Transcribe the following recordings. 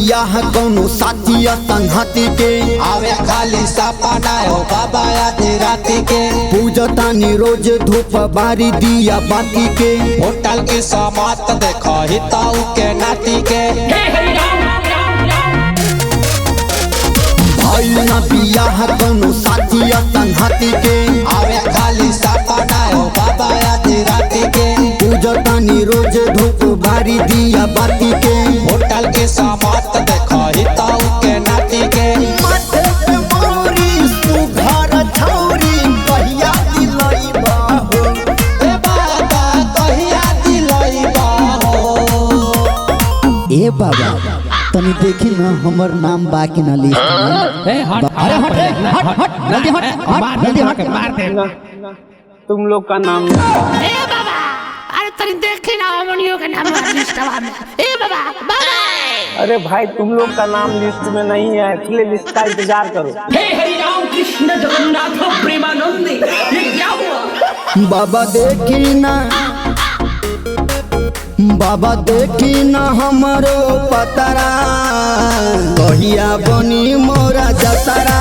बियाह कौनो साथिया संघाती के आवे खाली सपना हो बाबा आधी राती के पूजतानी रोज धूप बारी दिया बाती के होटल की समात देखो हिताऊ के नाती के भाई ना बियाह कौनो साथिया संघाती के आवे खाली सपना हो बाबा आधी राती के पूजतानी रोज धूप बारी दिया बाती के होटल की समात देखो हिताऊ के नाती के माथे पे मोरी सुघर छौरी कहिया दिलइबा हो ए बाबा कहिया दिलइबा हो ए बाबा तनी देखी ना हमर नाम बाकी ना लिस्ट में। अरे हट रे, हट जल्दी हट मार दे तुम लोग का नाम ए बाबा अरे तनी देखी ना अमनियो के नाम लिस्टवा में ए बाबा बाबा अरे भाई तुम लोग का नाम लिस्ट में नहीं है इसलिए लिस्ट का इंतजार करो। हे हरि राम कृष्ण जगन्नाथ प्रेमानंदी ये क्या हुआ? बाबा देखी ना बाबा देखी ना हमरो पतरा कहिया बनी मोरा जतरा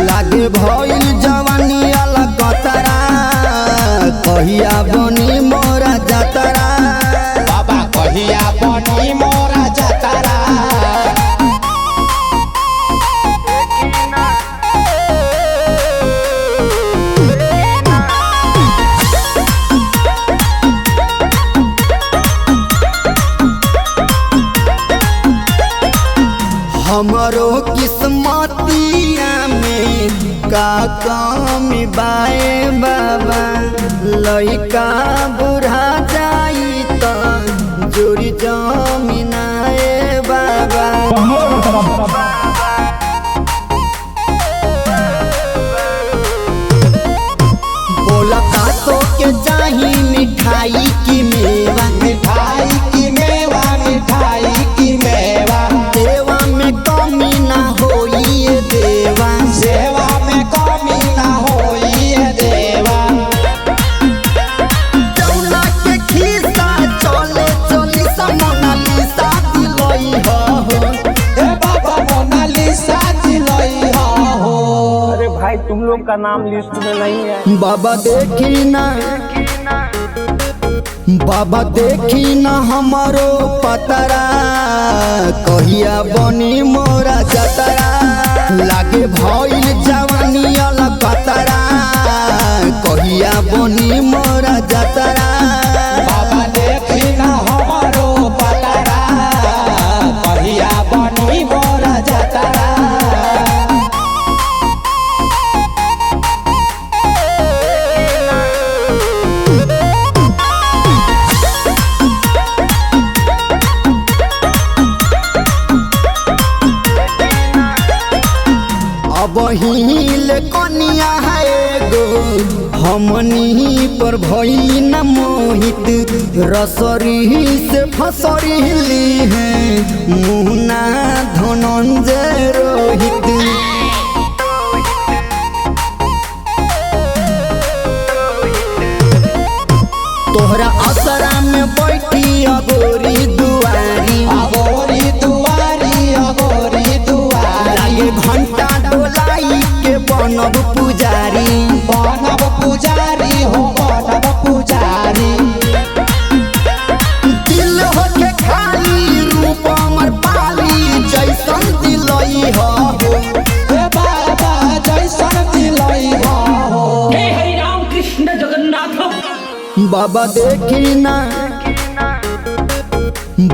लागे भइल जवानी वाला कतरा कहिया बनी मोरा जतरा बाबा कहिया बनी मोरा जतरा हमरो किस्मतिया में का कमी बाए बाबा लइका बुढ़ा जाई त जोरी जमीनाए बाबा बोला का तो के चाही मिठाई की मेवा मिठाई की मेवा मिठाई की मेवा देवा में कमी ना होई ये देवा सेवा में कमी ना होई ये देवा जौना के खिस्सा चले चली मोनालिसा दिलई हो ए बाबा मोनालिसा दिलई हो अरे भाई तुम लोग का नाम लिस्ट में नहीं है। बाबा देखी ना बाबा देखी ना हमारो पतरा कहिया बनी मोरा जतरा लागे भइल जवानी वाला कतरा कहिया बनी मोरा जतरा बाबा देखी ना हमारो पतरा कहिया बनी मोरा जतरा अब हिल कनिया है गो हमनी पर भइली न मोहित रसरी से फसरी है मुन्ना धनंजय रोहित तोहरा असरा में बैठी अगोरी दुआरी अगोरी दुआरी अगोरी दुआरी लागे घंटा डोलाई के बनब पुजारी बनब पुजारी हो बनब पुजारी दिल हो के खाली रूप अमर पाली जैसन दिलई हो ए बाबा जैसन दिलई हो हे हरि राम कृष्ण जगन्नाथ बाबा देखी ना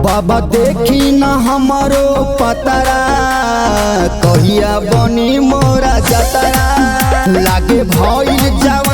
बाबा देखी ना हमारो पतरा कहिया बनी मोरा जतरा लागे भइल जवानी